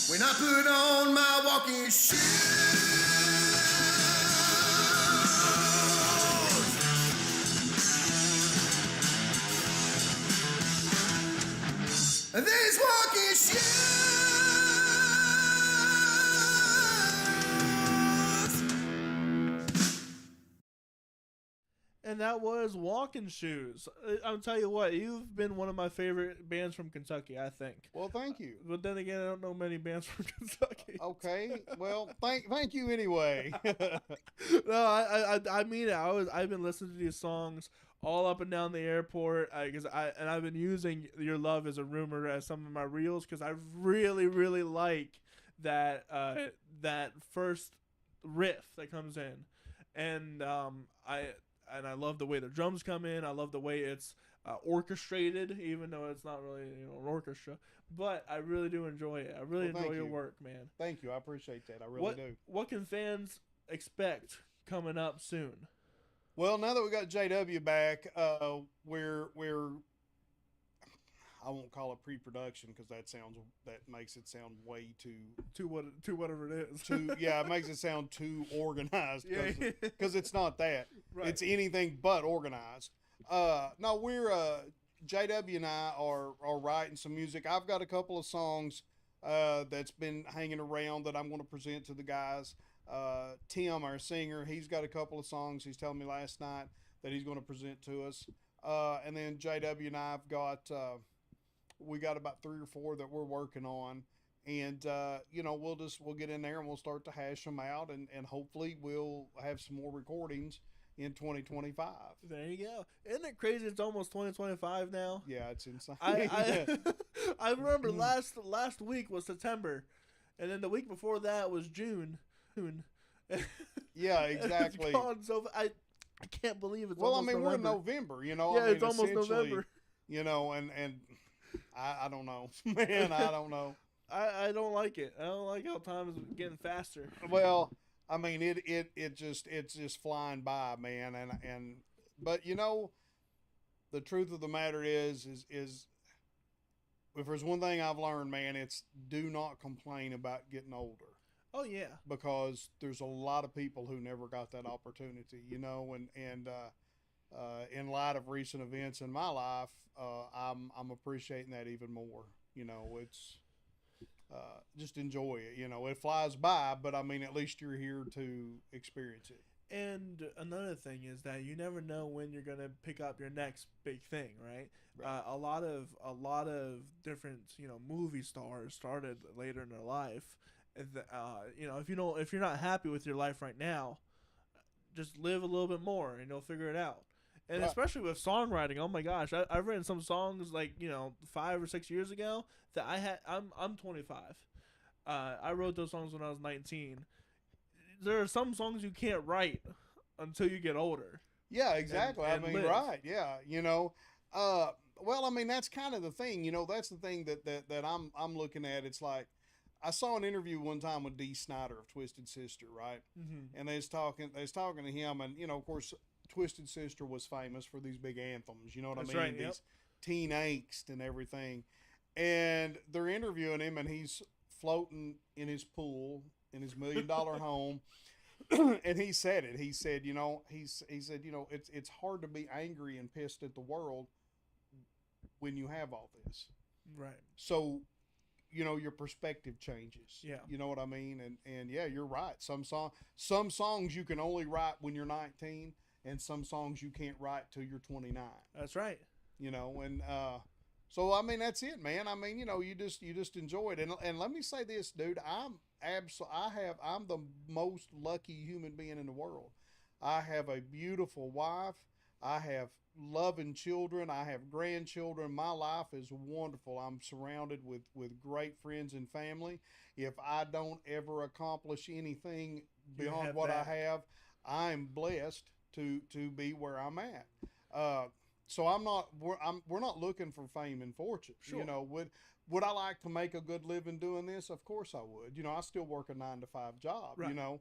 When I put on my walking shoes. These walking shoes. And that was Walking Shoes. I'll tell you what, you've been one of my favorite bands from Kentucky, I think. Well, thank you. But then again, I don't know many bands from Kentucky. Okay. Well, thank you anyway. No, I mean it. I've been listening to these songs all up and down the airport because I've been using Your Love Is a Rumor as some of my reels because I really, really like that first riff that comes in, and I love the way the drums come in. I love the way it's orchestrated, even though it's not really an orchestra. But I really do enjoy it. I really enjoy your work, man. Thank you. I appreciate that. I really do. What can fans expect coming up soon? Well, now that we got JW back, we're I won't call it pre-production because that makes it sound way too whatever it is. It makes it sound too organized because it's not that. Right. It's anything but organized. No, we're JW and I are writing some music. I've got a couple of songs that's been hanging around that I'm going to present to the guys. Tim, our singer, he's got a couple of songs he's telling me last night that he's going to present to us. And then JW and I've got we got about 3 or 4 that we're working on, and we'll get in there and we'll start to hash them out, and hopefully we'll have some more recordings in 2025. There you go. Isn't it crazy? It's almost 2025 now. Yeah, it's insane. I remember last week was September, and then the week before that was June. Yeah, exactly. It's gone so I can't believe it's. Well, almost November. we're in November, you know. Yeah, it's almost November. You know, and I don't know, man. I don't know. I don't like it. I don't like how time is getting faster. Well, I mean, it's just flying by, man. But you know, the truth of the matter is if there's one thing I've learned, man, it's do not complain about getting older. Oh yeah. Because there's a lot of people who never got that opportunity, you know, and in light of recent events in my life, I'm appreciating that even more. You know, it's just enjoy it. You know, it flies by, but I mean, at least you're here to experience it. And another thing is that you never know when you're gonna pick up your next big thing, right? A lot of different movie stars started later in their life, You know, if you're not happy with your life right now, just live a little bit more and you'll figure it out. And Right. especially with songwriting, oh my gosh, I've written some songs like, you know, 5 or 6 years ago that I'm 25. I wrote those songs when I was 19. There are some songs you can't write until you get older. Yeah, exactly. and I mean, live. right. Yeah. You know, well, I mean, that's kind of the thing, you know, that's the thing that I'm looking at. It's like, I saw an interview one time with Dee Snider of Twisted Sister, right? Mm-hmm. And they was talking to him, and you know, of course, Twisted Sister was famous for these big anthems. You know what That's I mean? right, yep. These teen angst and everything. And they're interviewing him, and he's floating in his pool in his $1 million home. And he said it. He said, you know, he said, you know, it's hard to be angry and pissed at the world when you have all this. Right. So, you know, your perspective changes. Yeah. You know what I mean? And yeah, you're right. Some songs you can only write when you're 19, and some songs you can't write till you're 29. That's right. You know, and so I mean that's it, man. I mean, you know, you just enjoy it. And let me say this, dude, I'm the most lucky human being in the world. I have a beautiful wife. I have loving children. I have grandchildren. My life is wonderful. I'm surrounded with great friends and family. If I don't ever accomplish anything beyond what I have, I'm blessed to be where I'm at. So we're not looking for fame and fortune. Sure. You know, would I like to make a good living doing this? Of course I would. You know, I still work a 9-to-5 job, Right. you know,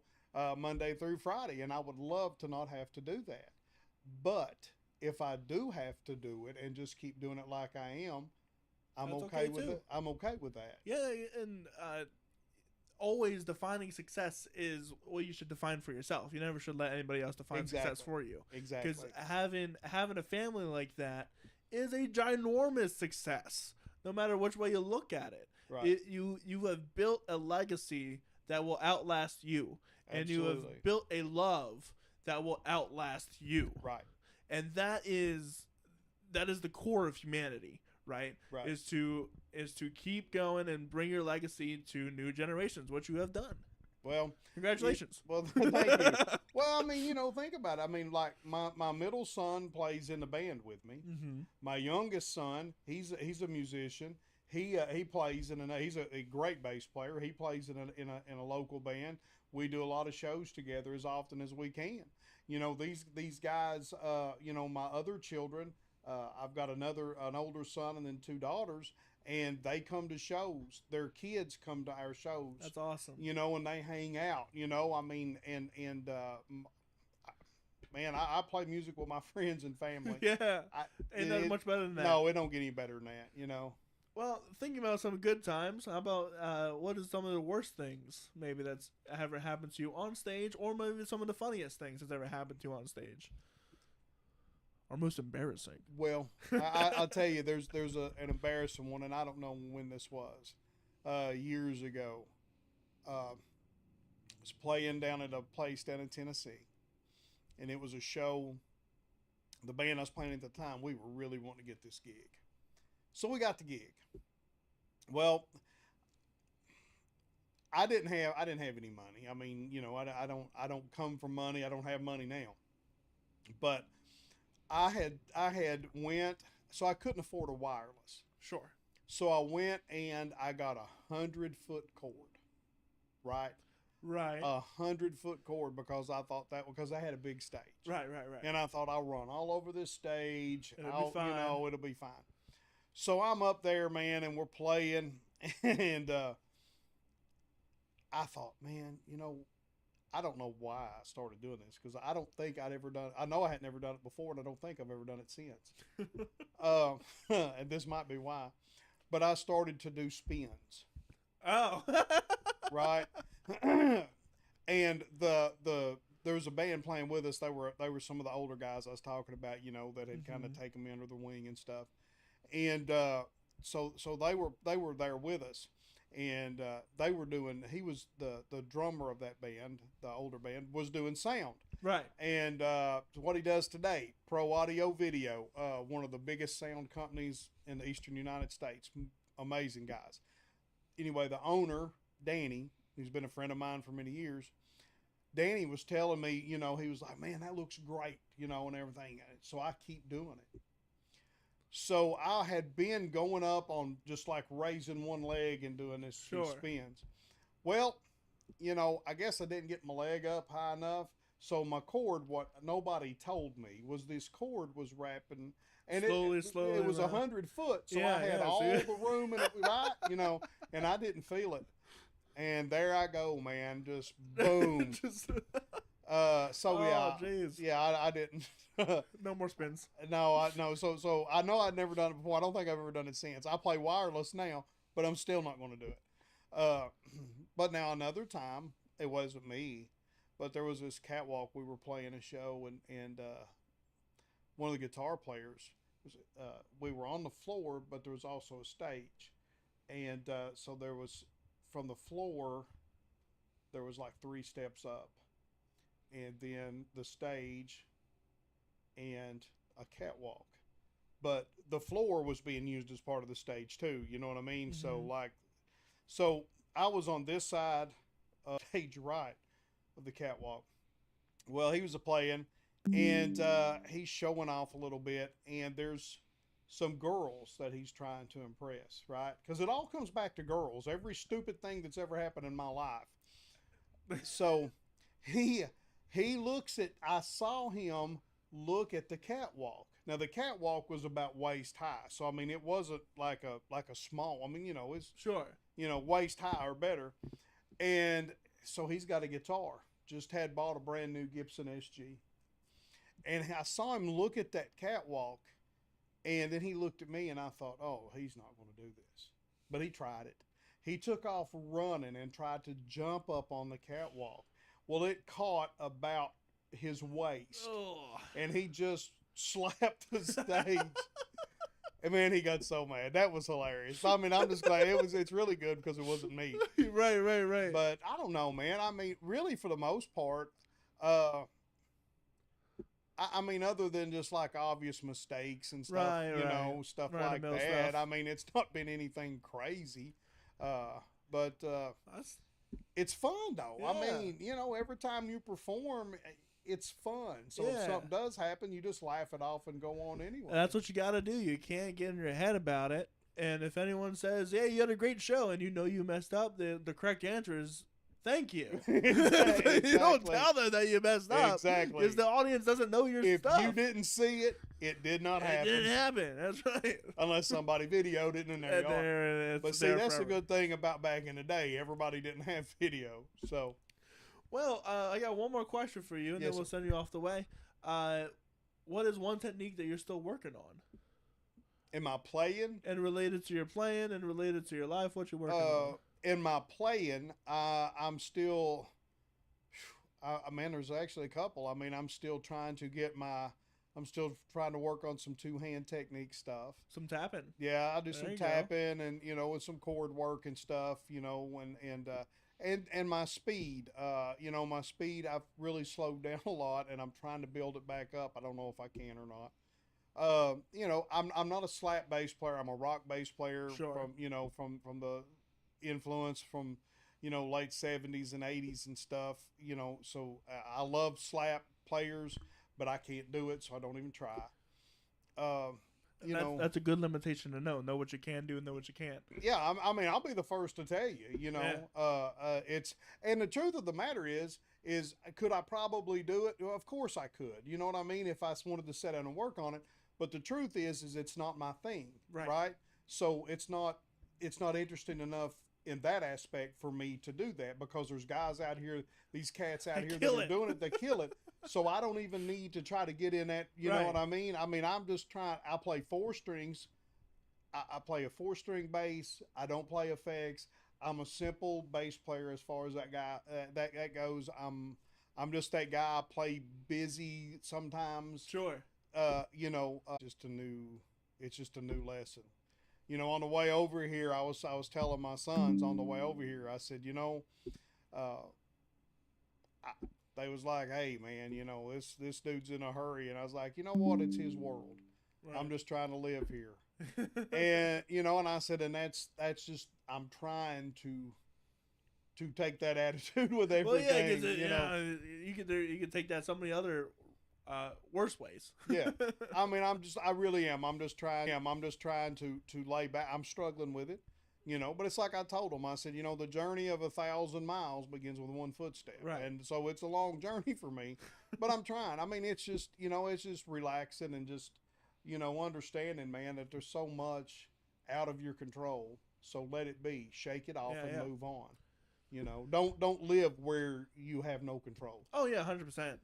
Monday through Friday, and I would love to not have to do that. But if I do have to do it and just keep doing it like I am, I'm That's okay okay with too. it. I'm okay with that. Yeah, and always defining success is what you should define for yourself. You never should let anybody else define success Exactly. for you. Exactly. Because having a family like that is a ginormous success, no matter which way you look at it. Right. You have built a legacy that will outlast you, and you Absolutely. have built a love that will outlast you. Right. And that is the core of humanity, right? Right. Is to keep going and bring your legacy to new generations, which you have done. Well, Congratulations. well, thank you. Well, I mean, you know, think about it. I mean, like my middle son plays in the band with me. Mm-hmm. My youngest son, he's a musician. He plays he's a great bass player. He plays in a local band. We do a lot of shows together as often as we can. You know, these guys, you know, my other children, I've got an older son and then 2 daughters, and they come to shows. Their kids come to our shows. That's awesome. You know, and they hang out, you know, I mean, man, I play music with my friends and family. Yeah. Ain't that much better than that? No, it don't get any better than that, you know. Well, thinking about some good times, how about what is some of the worst things maybe that's ever happened to you on stage, or maybe some of the funniest things that's ever happened to you on stage? Or most embarrassing? Well, I'll tell you, there's an embarrassing one, and I don't know when this was. Years ago, I was playing down at a place down in Tennessee, and it was a show. The band I was playing at the time, we were really wanting to get this gig, so we got the gig. Well, I didn't have any money. I mean, you know, I don't come from money. I don't have money now, but I had went, so I couldn't afford a wireless. Sure. So I went and I got 100-foot cord, right? Right. 100-foot cord because I had a big stage. Right. And I thought I'll run all over this stage. It'll be fine. You know, it'll be fine. So I'm up there, man, and we're playing, and I thought, man, you know, I don't know why I started doing this because I don't think I'd ever done it. I know I had never done it before, and I don't think I've ever done it since. And this might be why. But I started to do spins. Oh. Right? And there was a band playing with us. They were some of the older guys I was talking about, you know, that had kind of taken me under the wing and stuff. And so they were there with us. And they were doing, he was the drummer of that band, the older band, was doing sound. Right. And what he does today, Pro Audio Video, one of the biggest sound companies in the eastern United States. Amazing guys. Anyway, the owner, Danny, He's been a friend of mine for many years. Danny was telling me, he was like, man, that looks great, and everything. So I keep doing it. So I had been going up on just like raising one leg and doing these spins. Well, I guess I didn't get my leg up high enough. So my cord, what nobody told me was this cord was wrapping, and slowly, it was 100 foot. So I had all the room in it, right? And I didn't feel it. And there I go, man, just boom. I didn't. No more spins. No. So I know I'd never done it before. I don't think I've ever done it since. I play wireless now, but I'm still not going to do it. But now another time, it wasn't me, but there was this catwalk. We were playing a show, and one of the guitar players we were on the floor, but there was also a stage, and so there was from the floor, there was like 3 steps up, and then the stage, and a catwalk. But the floor was being used as part of the stage too. You know what I mean? Mm-hmm. So I was on this side of stage right of the catwalk. Well, he was playing, and he's showing off a little bit, and there's some girls that he's trying to impress, right? Because it all comes back to girls. Every stupid thing that's ever happened in my life. So he looks at, I saw him look at the catwalk. Now the catwalk was about waist high. So I mean, it wasn't like a small, it's sure, waist high or better. And so he's got a guitar, just had bought a brand new Gibson SG. And I saw him look at that catwalk, and then he looked at me, and I thought, oh, he's not going to do this. But he tried it. He took off running and tried to jump up on the catwalk. Well, it caught about his waist, and he just slapped the stage. And man, he got so mad. That was hilarious. I mean, I'm just glad it's really good because it wasn't me. Right. But I don't know, man. I mean, really, for the most part, I mean, other than just like obvious mistakes and stuff, stuff like that. Stuff. I mean, it's not been anything crazy, but it's fun though. Yeah. I mean, every time you perform, it's fun. So if something does happen, you just laugh it off and go on anyway. And that's what you got to do. You can't get in your head about it. And if anyone says, "Yeah, you had a great show," and you messed up, the correct answer is, thank you. Exactly. You don't tell them that you messed up. Exactly. Because the audience doesn't know your stuff. If you didn't see it, it did not happen. It didn't happen. That's right. Unless somebody videoed it and there you are. But see, that's the good thing about back in the day. Everybody didn't have video. So, well, I got one more question for you, and then we'll send you off the way. What is one technique that you're still working on? Am I playing? And related to your playing and related to your life, what you working on? In my playing, I'm still, man, there's actually a couple. I mean, I'm still trying to work on some 2-hand technique stuff. Some tapping. Yeah, I do some tapping and, with some chord work and stuff, and my speed, my speed, I've really slowed down a lot and I'm trying to build it back up. I don't know if I can or not. I'm not a slap bass player. I'm a rock bass player from the influence from late 70s and 80s and stuff, so I love slap players, but I can't do it, so I don't even try. That's a good limitation to know what you can do and know what you can't. Yeah, I mean, I'll be the first to tell you, it's, and the truth of the matter is could I probably do it? Well, of course I could, you know what I mean, if I wanted to sit down and work on it. But the truth is it's not my thing, right? So it's not interesting enough in that aspect for me to do that, because there's guys out here, these cats out here that are doing it, they kill it. So I don't even need to try to get in that, you know what I mean? I mean, I'm just trying, I play 4 strings. I play a 4-string bass. I don't play effects. I'm a simple bass player as far as that guy, that goes. I'm just that guy. I play busy sometimes. Sure. It's just a new lesson. On the way over here, I was telling my sons on the way over here, I said, they was like, hey man, this dude's in a hurry. And I was like, you know what? It's his world. Right. I'm just trying to live here. And, and I said, and that's just, I'm trying to to take that attitude with Well, yeah, everything. because you know, you could take that so many other worse ways. Yeah, I mean, I really am. I'm just trying to lay back. I'm struggling with it, you know. But it's like I told him. I said, you know, the journey of 1,000 miles begins with one footstep, Right. and so it's a long journey for me. But I'm trying. I mean, it's just, you know, it's just relaxing and just, you know, understanding, man, that there's so much out of your control. So let it be. Shake it off and move on. You know, don't live where you have no control. Oh yeah, 100%.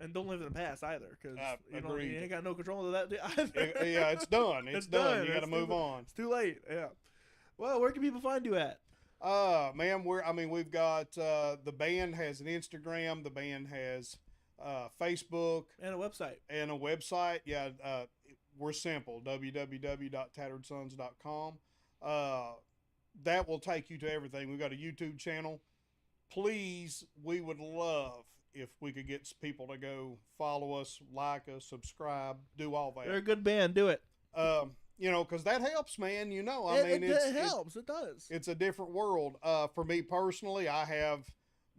And don't live in the past either, because you ain't got no control of that either. Yeah, it's done. It's done. You got to move on. It's too late. Yeah. Well, where can people find you at? Man, we've got the band has an Instagram. The band has Facebook And a website. Yeah, we're simple. www.tatteredsons.com. That will take you to everything. We've got a YouTube channel. Please, we would love if we could get people to go follow us, like us, subscribe, do all that. They're a good band. Do it. You know, because that helps, man. You know, It helps. It does. It's a different world. For me personally, I have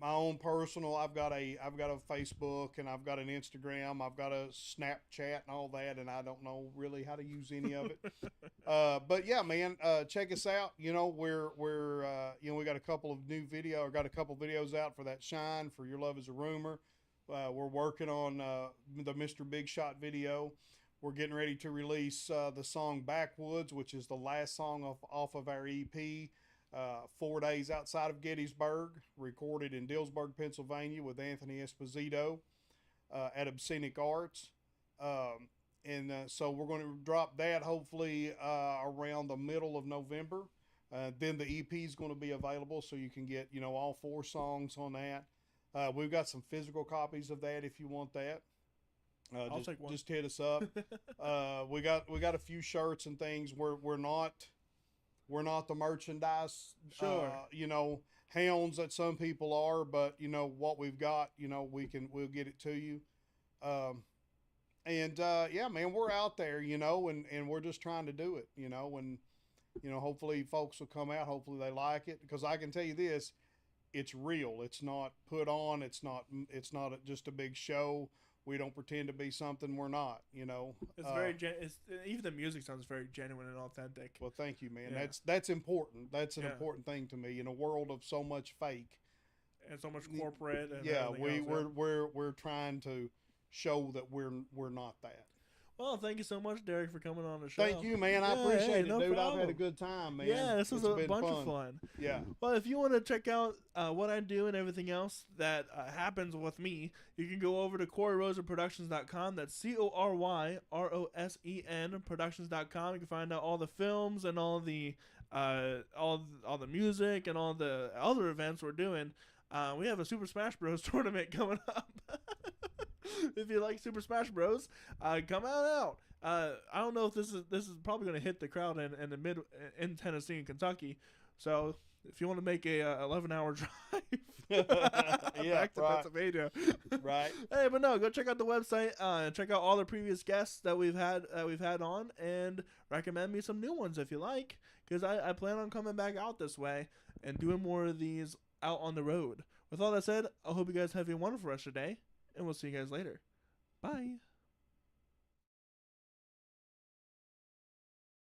my own personal. I've got a Facebook and I've got an Instagram. I've got a Snapchat and all that, and I don't know really how to use any of it. But yeah, man, check us out. You know, we're you know, we got a couple of videos out for that Shine for Your Love Is a Rumor. We're working on the Mr. Big Shot video. We're getting ready to release the song Backwoods, which is the last song off of our EP. 4 days outside of Gettysburg, recorded in Dillsburg, Pennsylvania with Anthony Esposito at Obscenic Arts. So we're going to drop that hopefully around the middle of November. Then the EP is going to be available, so you can get, you know, all 4 songs on that. We've got some physical copies of that if you want that. I'll take one. Just hit us up. We got a few shirts and things. We're not the merchandise, Sure. you know, hounds that some people are, but you know what we've got, you know, we'll get it to you. Yeah, man, we're out there, you know, and we're just trying to do it, you know, and you know, hopefully folks will come out. Hopefully they like it, because I can tell you this, it's real. It's not put on. It's not just a big show. We don't pretend to be something we're not, you know. It's even the music sounds very genuine and authentic. Well, thank you, man. Yeah. That's important. That's an important thing to me in a world of so much fake and so much corporate. And we're trying to show that we're not that. Well, thank you so much, Derek, for coming on the show. Thank you, man. I appreciate it, dude. Problem. I've had a good time, man. Yeah, this was a bunch of fun. Yeah. Well, if you want to check out what I do and everything else that happens with me, you can go over to CoreyRosenProductions.com. That's CORYROSEN Productions.com. You can find out all the films and all the music and all the other events we're doing. We have a Super Smash Bros. Tournament coming up. If you like Super Smash Bros, come out. I don't know if this is probably going to hit the crowd in Tennessee and Kentucky. So if you want to make a 11-hour drive back to Pennsylvania, right? Hey, but no, go check out the website and check out all the previous guests that we've had on, and recommend me some new ones if you like, because I plan on coming back out this way and doing more of these out on the road. With all that said, I hope you guys have a wonderful rest of your day, and we'll see you guys later. Bye.